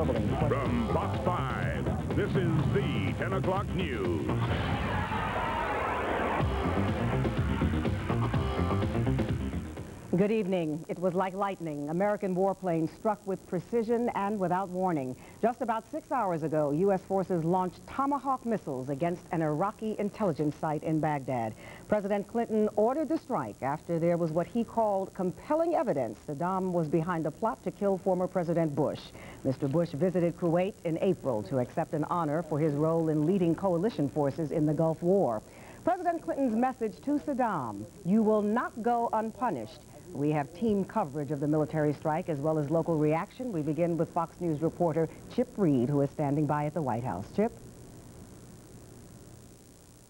totaling 20. From Fox 5, this is the 10 o'clock news. Good evening. It was like lightning. American warplanes struck with precision and without warning. Just about 6 hours ago, U.S. forces launched Tomahawk missiles against an Iraqi intelligence site in Baghdad. President Clinton ordered the strike after there was what he called compelling evidence Saddam was behind a plot to kill former President Bush. Mr. Bush visited Kuwait in April to accept an honor for his role in leading coalition forces in the Gulf War. President Clinton's message to Saddam: "You will not go unpunished." We have team coverage of the military strike as well as local reaction. We begin with Fox News reporter Chip Reed, who is standing by at the White House. Chip?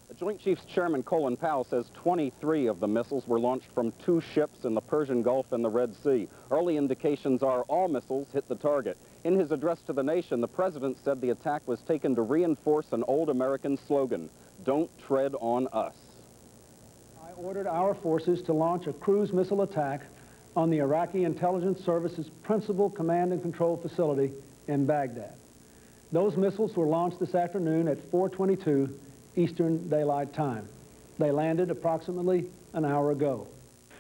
The Joint Chiefs Chairman Colin Powell says 23 of the missiles were launched from 2 ships in the Persian Gulf and the Red Sea. Early indications are all missiles hit the target. In his address to the nation, the president said the attack was taken to reinforce an old American slogan: "Don't tread on us." I ordered our forces to launch a cruise missile attack on the Iraqi Intelligence Service's principal command and control facility in Baghdad. Those missiles were launched this afternoon at 4:22 Eastern Daylight Time. They landed approximately an hour ago.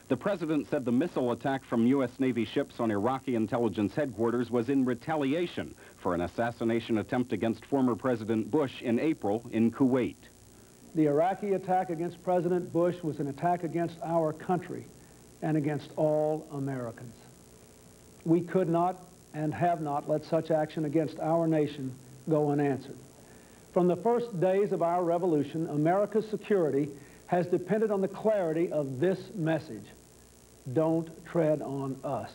The president said the missile attack from U.S. Navy ships on Iraqi intelligence headquarters was in retaliation for an assassination attempt against former President Bush in April in Kuwait. The Iraqi attack against President Bush was an attack against our country and against all Americans. We could not and have not let such action against our nation go unanswered. From the first days of our revolution, America's security has depended on the clarity of this message: don't tread on us.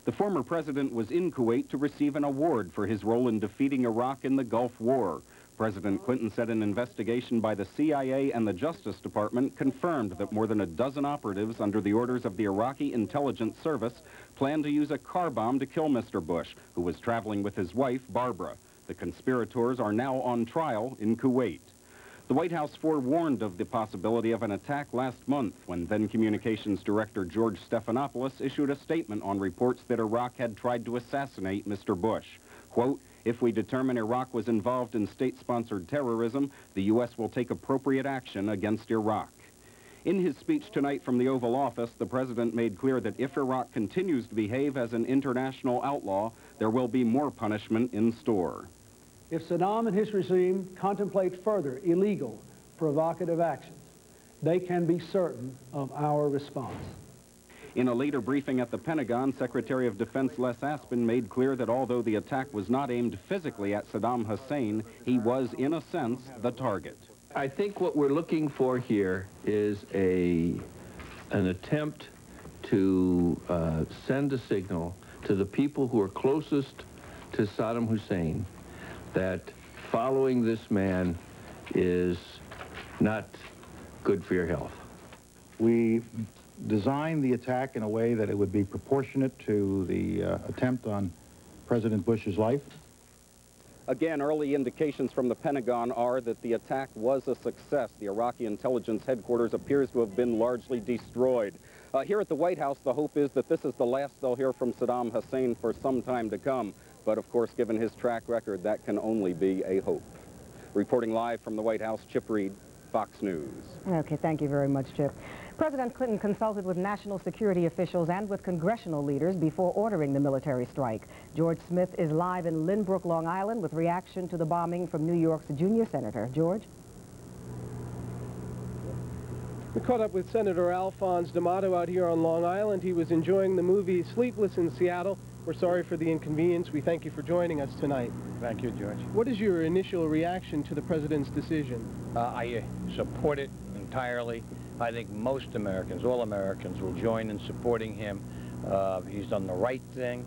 The former president was in Kuwait to receive an award for his role in defeating Iraq in the Gulf War. President Clinton said an investigation by the CIA and the Justice Department confirmed that more than a dozen operatives under the orders of the Iraqi Intelligence Service planned to use a car bomb to kill Mr. Bush, who was traveling with his wife, Barbara. The conspirators are now on trial in Kuwait. The White House forewarned of the possibility of an attack last month when then Communications Director George Stephanopoulos issued a statement on reports that Iraq had tried to assassinate Mr. Bush. Quote, "If we determine Iraq was involved in state-sponsored terrorism, the U.S. will take appropriate action against Iraq." In his speech tonight from the Oval Office, the president made clear that if Iraq continues to behave as an international outlaw, there will be more punishment in store. If Saddam and his regime contemplate further illegal, provocative actions, they can be certain of our response. In a later briefing at the Pentagon, Secretary of Defense Les Aspin made clear that although the attack was not aimed physically at Saddam Hussein, he was, in a sense, the target. I think what we're looking for here is an attempt to send a signal to the people who are closest to Saddam Hussein that following this man is not good for your health. We designed the attack in a way that it would be proportionate to the attempt on President Bush's life. Again, early indications from the Pentagon are that the attack was a success. The Iraqi intelligence headquarters appears to have been largely destroyed. Here at the White House, the hope is that this is the last they'll hear from Saddam Hussein for some time to come. But of course, given his track record, that can only be a hope. Reporting live from the White House, Chip Reed, Fox News. Okay, thank you very much, Chip. President Clinton consulted with national security officials and with congressional leaders before ordering the military strike. George Smith is live in Lynbrook, Long Island, with reaction to the bombing from New York's junior senator. George? We caught up with Senator Alphonse D'Amato out here on Long Island. He was enjoying the movie Sleepless in Seattle. We're sorry for the inconvenience. We thank you for joining us tonight. Thank you, George. What is your initial reaction to the president's decision? I support it entirely. I think most Americans, all Americans, will join in supporting him. He's done the right thing.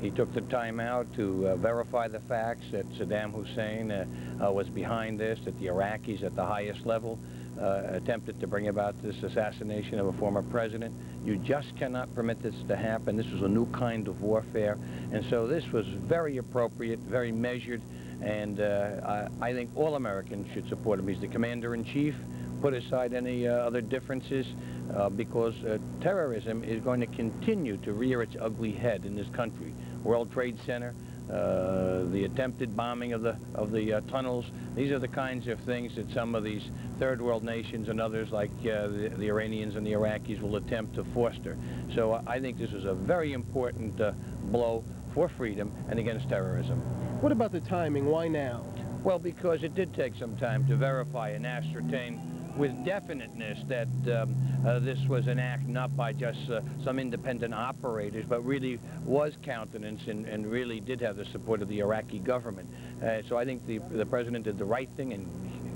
He took the time out to verify the facts that Saddam Hussein was behind this, that the Iraqis at the highest level attempted to bring about this assassination of a former president. You just cannot permit this to happen. This was a new kind of warfare. And so this was very appropriate, very measured, and I think all Americans should support him. He's the commander-in-chief. Put aside any other differences because terrorism is going to continue to rear its ugly head in this country. World Trade Center, the attempted bombing of the tunnels. These are the kinds of things that some of these third world nations and others like the Iranians and the Iraqis will attempt to foster. So I think this is a very important blow for freedom and against terrorism. What about the timing? Why now? Well, because it did take some time to verify and ascertain with definiteness that this was an act not by just some independent operators, but really was countenance and really did have the support of the Iraqi government. So I think the president did the right thing in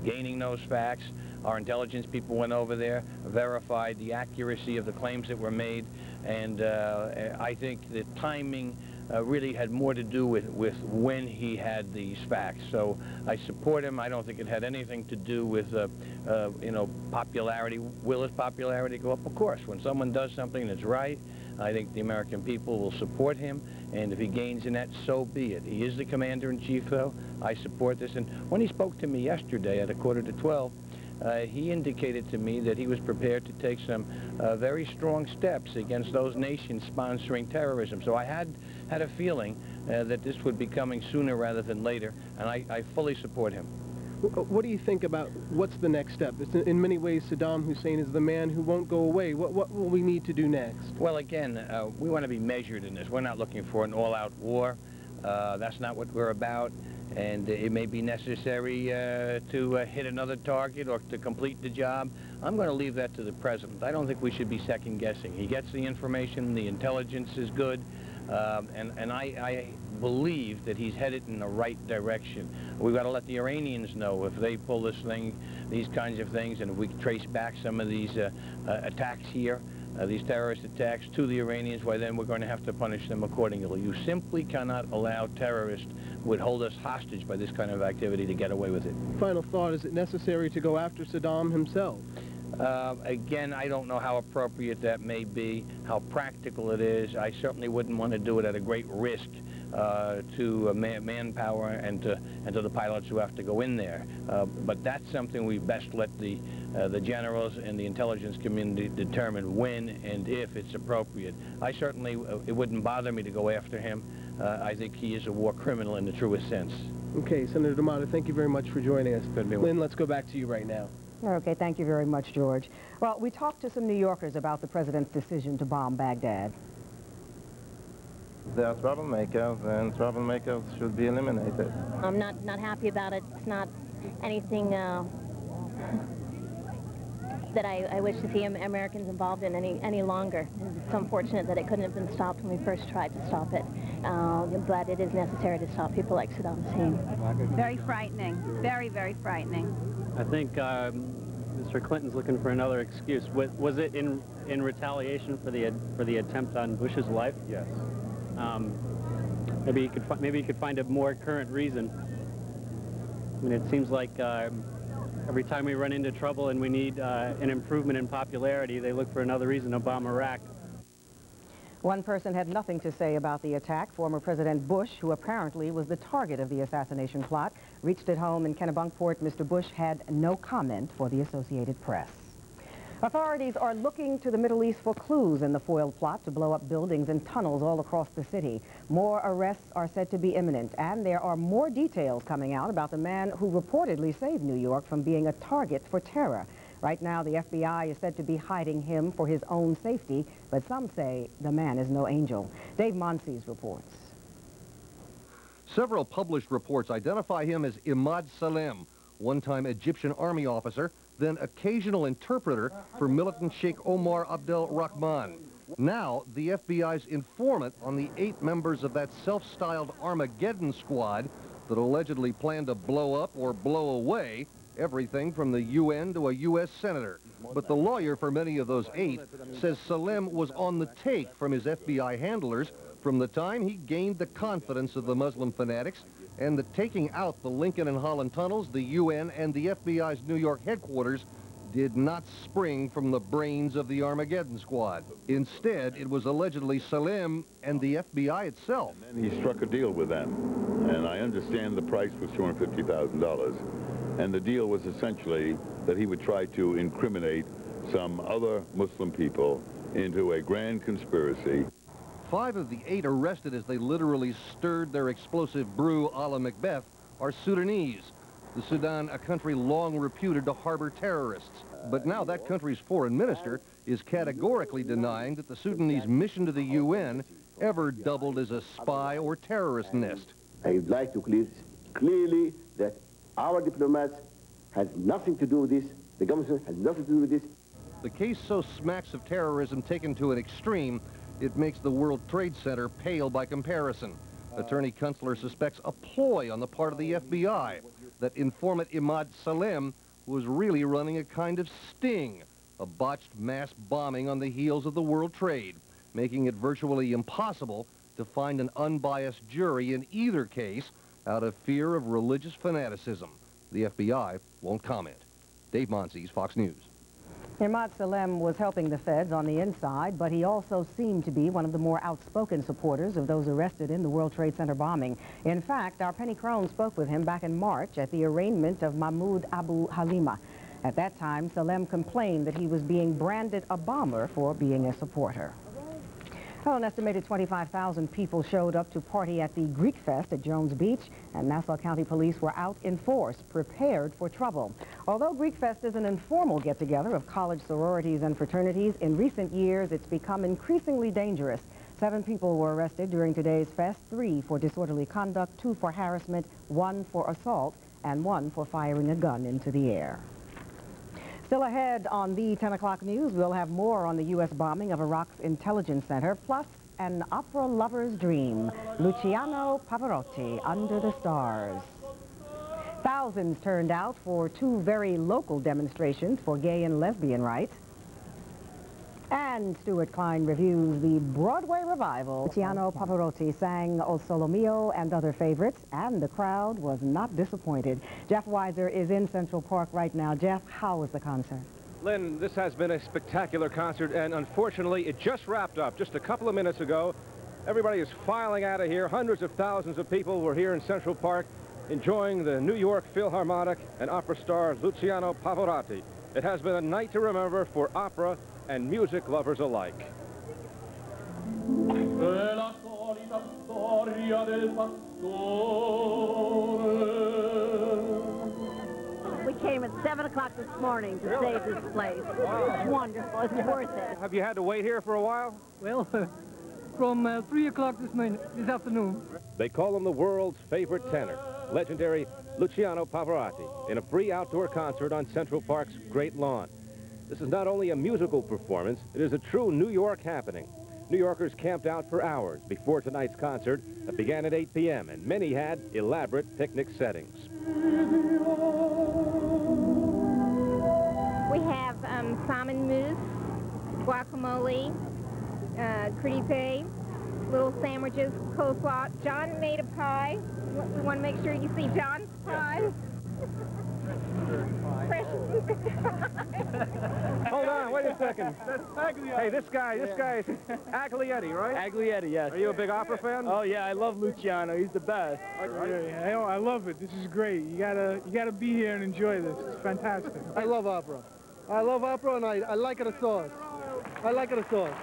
gaining those facts. Our intelligence people went over there, verified the accuracy of the claims that were made, and I think the timing really had more to do with when he had these facts. So I support him. I don't think it had anything to do with, you know, popularity. Will his popularity go up? Of course. When someone does something that's right, I think the American people will support him, and if he gains in that, so be it. He is the commander-in-chief, though. I support this. And when he spoke to me yesterday at 11:45, he indicated to me that he was prepared to take some very strong steps against those nations sponsoring terrorism. So I had a feeling that this would be coming sooner rather than later, and I fully support him. What do you think about what's the next step? It's in many ways, Saddam Hussein is the man who won't go away. What will we need to do next? Well, again, we want to be measured in this. We're not looking for an all-out war. That's not what we're about. And it may be necessary to hit another target or to complete the job. I'm going to leave that to the president. I don't think we should be second-guessing. He gets the information, the intelligence is good, and I believe that he's headed in the right direction. We've got to let the Iranians know if they pull this thing, these kinds of things, and if we trace back some of these attacks here, these terrorist attacks to the Iranians, well, then we're going to have to punish them accordingly. You simply cannot allow terrorists who would hold us hostage by this kind of activity to get away with it. Final thought, is it necessary to go after Saddam himself? Again, I don't know how appropriate that may be, how practical it is. I certainly wouldn't want to do it at a great risk to manpower and to the pilots who have to go in there. But that's something we best let the generals and the intelligence community determine when and if it's appropriate. I certainly, it wouldn't bother me to go after him. I think he is a war criminal in the truest sense. Okay, Senator D'Amato, thank you very much for joining us. Good to be with you. Lynn, let's go back to you right now. Okay, thank you very much, George. Well, we talked to some New Yorkers about the president's decision to bomb Baghdad. There are troublemakers, and troublemakers should be eliminated. I'm not happy about it. It's not anything that I wish to see Americans involved in any longer. It's unfortunate that it couldn't have been stopped when we first tried to stop it. But it is necessary to stop people like Saddam Hussein. Very frightening. Very, very frightening. I think Mr. Clinton's looking for another excuse. Was it in retaliation for the attempt on Bush's life? Yes. Maybe he could find a more current reason. I mean, it seems like every time we run into trouble and we need an improvement in popularity, they look for another reason to bomb Iraq. One person had nothing to say about the attack. Former President Bush, who apparently was the target of the assassination plot, reached at home in Kennebunkport. Mr. Bush had no comment for the Associated Press. Authorities are looking to the Middle East for clues in the foiled plot to blow up buildings and tunnels all across the city. More arrests are said to be imminent, and there are more details coming out about the man who reportedly saved New York from being a target for terror. Right now, the FBI is said to be hiding him for his own safety, but some say the man is no angel. Dave Monsees reports. Several published reports identify him as Imad Salem, one-time Egyptian army officer, then occasional interpreter for militant Sheikh Omar Abdel Rahman. Now, the FBI's informant on the 8 members of that self-styled Armageddon squad that allegedly planned to blow up or blow away everything from the UN to a U.S. senator. But the lawyer for many of those 8 says Salem was on the take from his FBI handlers from the time he gained the confidence of the Muslim fanatics, and that taking out the Lincoln and Holland tunnels, the UN, and the FBI's New York headquarters did not spring from the brains of the Armageddon squad. Instead, it was allegedly Salem and the FBI itself. And he struck a deal with them, and I understand the price was $250,000. And the deal was essentially that he would try to incriminate some other Muslim people into a grand conspiracy. 5 of the 8 arrested as they literally stirred their explosive brew a la Macbeth are Sudanese. The Sudan, a country long reputed to harbor terrorists. But now that country's foreign minister is categorically denying that the Sudanese mission to the UN ever doubled as a spy or terrorist nest. I would like to clearly that our diplomats has nothing to do with this. The government has nothing to do with this. The case so smacks of terrorism taken to an extreme, it makes the World Trade Center pale by comparison. Attorney Kunstler suspects a ploy on the part of the FBI, that informant Imad Salem was really running a kind of sting, a botched mass bombing on the heels of the World Trade, making it virtually impossible to find an unbiased jury in either case out of fear of religious fanaticism. The FBI won't comment. Dave Monsees, Fox News. Imad Salem was helping the feds on the inside, but he also seemed to be one of the more outspoken supporters of those arrested in the World Trade Center bombing. In fact, our Penny Crone spoke with him back in March at the arraignment of Mahmoud Abu Halima. At that time, Salem complained that he was being branded a bomber for being a supporter. Well, an estimated 25,000 people showed up to party at the Greek Fest at Jones Beach, and Nassau County Police were out in force, prepared for trouble. Although Greek Fest is an informal get-together of college sororities and fraternities, in recent years it's become increasingly dangerous. 7 people were arrested during today's fest, 3 for disorderly conduct, 2 for harassment, 1 for assault, and 1 for firing a gun into the air. Still ahead on the 10 o'clock news, we'll have more on the U.S. bombing of Iraq's intelligence center, plus an opera lover's dream, Luciano Pavarotti, Under the Stars. Thousands turned out for 2 very local demonstrations for gay and lesbian rights. And Stuart Klein reviews the Broadway revival. Luciano Pavarotti sang O Solo Mio and other favorites, and the crowd was not disappointed. Jeff Weiser is in Central Park right now. Jeff, how was the concert? Lynn, this has been a spectacular concert, and unfortunately, it just wrapped up just a couple of minutes ago. Everybody is filing out of here. Hundreds of thousands of people were here in Central Park enjoying the New York Philharmonic and opera star Luciano Pavarotti. It has been a night to remember for opera and music lovers alike. We came at 7 o'clock this morning to save this place. It's wonderful. It's worth it. Have you had to wait here for a while? Well, from 3 o'clock this afternoon. They call him the world's favorite tenor, legendary Luciano Pavarotti, in a free outdoor concert on Central Park's Great Lawn. This is not only a musical performance, it is a true New York happening. New Yorkers camped out for hours before tonight's concert that began at 8 p.m., and many had elaborate picnic settings. We have salmon mousse, guacamole, crepe, little sandwiches, coleslaw. John made a pie. We want to make sure you see John's pie. Hold on, wait a second. Hey, this guy is Aglietti, right? Aglietti, yes. Are you a big opera fan? Oh yeah, I love Luciano. He's the best. I love it. This is great. You gotta be here and enjoy this. It's fantastic. I love opera. I love opera, and I like it a sauce. I like it a sauce.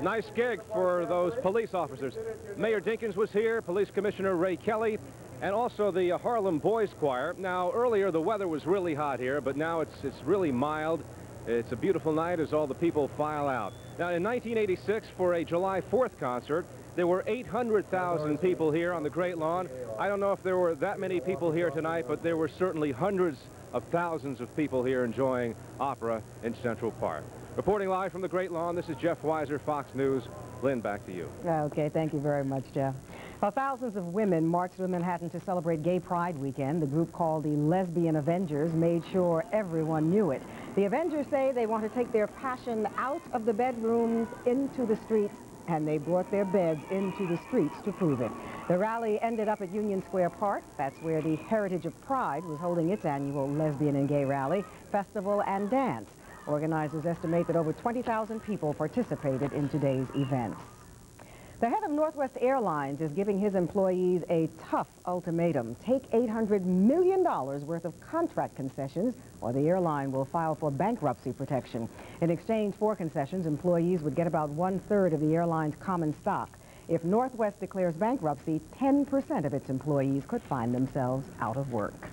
Nice gig for those police officers. Mayor Dinkins was here, Police Commissioner Ray Kelly, and also the Harlem Boys Choir. Now, earlier the weather was really hot here, but now it's really mild. It's a beautiful night as all the people file out. Now, in 1986, for a July 4th concert, there were 800,000 people here on the Great Lawn. I don't know if there were that many people here tonight, but there were certainly hundreds of thousands of people here enjoying opera in Central Park. Reporting live from the Great Lawn, this is Jeff Weiser, Fox News. Lynn, back to you. Okay, thank you very much, Jeff. Well, thousands of women marched to Manhattan to celebrate Gay Pride Weekend. The group called the Lesbian Avengers made sure everyone knew it. The Avengers say they want to take their passion out of the bedrooms into the streets, and they brought their beds into the streets to prove it. The rally ended up at Union Square Park. That's where the Heritage of Pride was holding its annual lesbian and gay rally, festival, and dance. Organizers estimate that over 20,000 people participated in today's events. The head of Northwest Airlines is giving his employees a tough ultimatum. Take $800 million worth of contract concessions, or the airline will file for bankruptcy protection. In exchange for concessions, employees would get about 1/3 of the airline's common stock. If Northwest declares bankruptcy, 10% of its employees could find themselves out of work.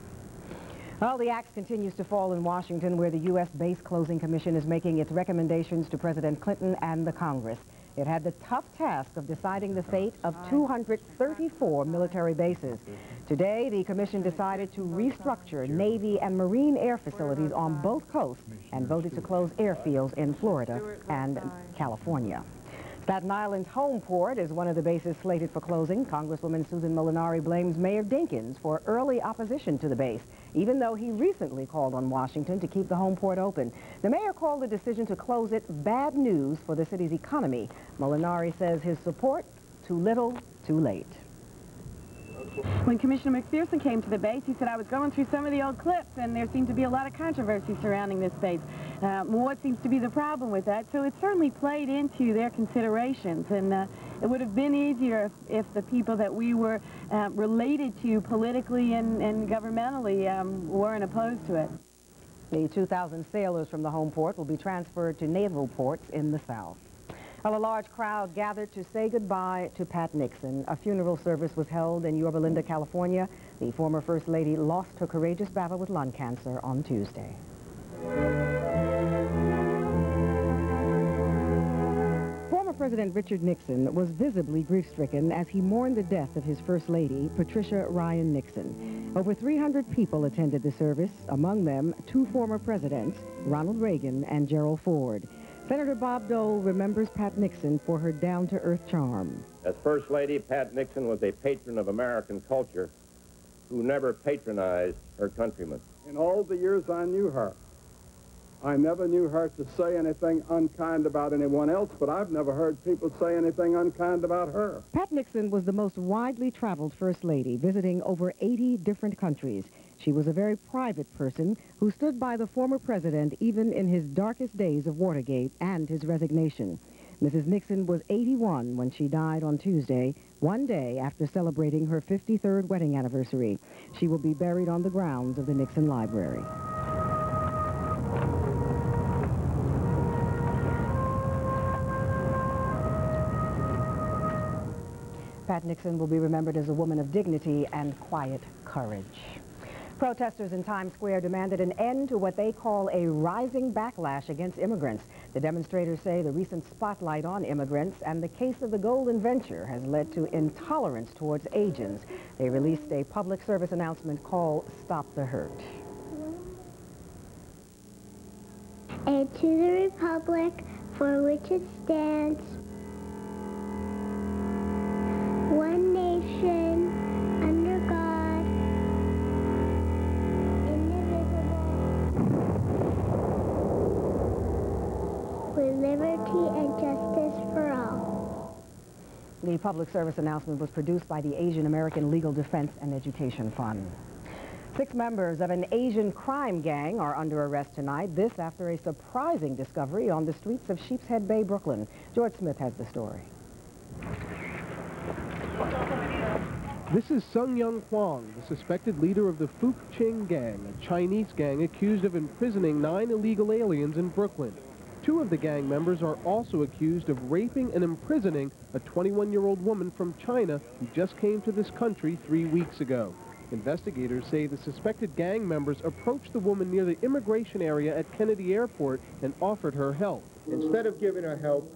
Well, the axe continues to fall in Washington, where the U.S. Base Closing Commission is making its recommendations to President Clinton and the Congress. It had the tough task of deciding the fate of 234 military bases. Today, the commission decided to restructure Navy and Marine air facilities on both coasts and voted to close airfields in Florida and California. Staten Island's home port is one of the bases slated for closing. Congresswoman Susan Molinari blames Mayor Dinkins for early opposition to the base, even though he recently called on Washington to keep the home port open. The mayor called the decision to close it bad news for the city's economy. Molinari says his support, too little, too late. When Commissioner McPherson came to the base, he said, I was going through some of the old clips, and there seemed to be a lot of controversy surrounding this base. What seems to be the problem with that? So it certainly played into their considerations, and it would have been easier if the people that we were related to politically and governmentally weren't opposed to it. The 2,000 sailors from the home port will be transferred to naval ports in the South. Well, a large crowd gathered to say goodbye to Pat Nixon. A funeral service was held in Yorba Linda, California. The former First Lady lost her courageous battle with lung cancer on Tuesday. Former President Richard Nixon was visibly grief-stricken as he mourned the death of his First Lady, Patricia Ryan Nixon. Over 300 people attended the service, among them 2 former presidents, Ronald Reagan and Gerald Ford. Senator Bob Dole remembers Pat Nixon for her down-to-earth charm. As First Lady, Pat Nixon was a patron of American culture who never patronized her countrymen. In all the years I knew her, I never knew her to say anything unkind about anyone else, but I've never heard people say anything unkind about her. Pat Nixon was the most widely traveled First Lady, visiting over 80 different countries. She was a very private person who stood by the former president even in his darkest days of Watergate and his resignation. Mrs. Nixon was 81 when she died on Tuesday, one day after celebrating her 53rd wedding anniversary. She will be buried on the grounds of the Nixon Library. Pat Nixon will be remembered as a woman of dignity and quiet courage. Protesters in Times Square demanded an end to what they call a rising backlash against immigrants. The demonstrators say the recent spotlight on immigrants and the case of the Golden Venture has led to intolerance towards Asians. They released a public service announcement called Stop the Hurt. And to the republic for which it stands, one nation, under God, indivisible, with liberty and justice for all. The public service announcement was produced by the Asian American Legal Defense and Education Fund. 6 members of an Asian crime gang are under arrest tonight, this after a surprising discovery on the streets of Sheepshead Bay, Brooklyn. George Smith has the story. This is Sung Young Hwang, the suspected leader of the Fook Ching gang, a Chinese gang accused of imprisoning 9 illegal aliens in Brooklyn. 2 of the gang members are also accused of raping and imprisoning a 21-year-old woman from China who just came to this country 3 weeks ago. Investigators say the suspected gang members approached the woman near the immigration area at Kennedy Airport and offered her help. Instead of giving her help,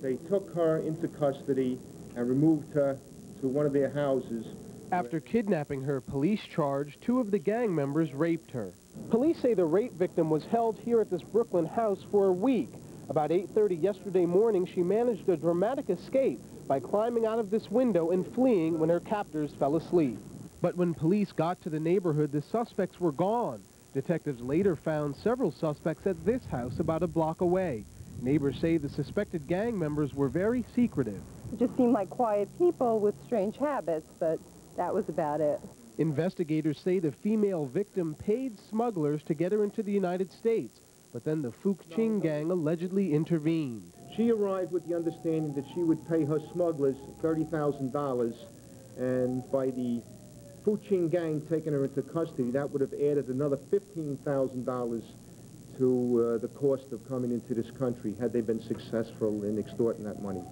they took her into custody and removed her to one of their houses. After kidnapping her, police charged 2 of the gang members raped her. Police say the rape victim was held here at this Brooklyn house for a week. About 8:30 yesterday morning, she managed a dramatic escape by climbing out of this window and fleeing when her captors fell asleep. But when police got to the neighborhood, the suspects were gone. Detectives later found several suspects at this house about a block away. Neighbors say the suspected gang members were very secretive. It just seemed like quiet people with strange habits, but that was about it. Investigators say the female victim paid smugglers to get her into the United States, but then the Fook Ching gang allegedly intervened. She arrived with the understanding that she would pay her smugglers $30,000, and by the Fuchin gang taking her into custody, that would have added another $15,000 to the cost of coming into this country had they been successful in extorting that money.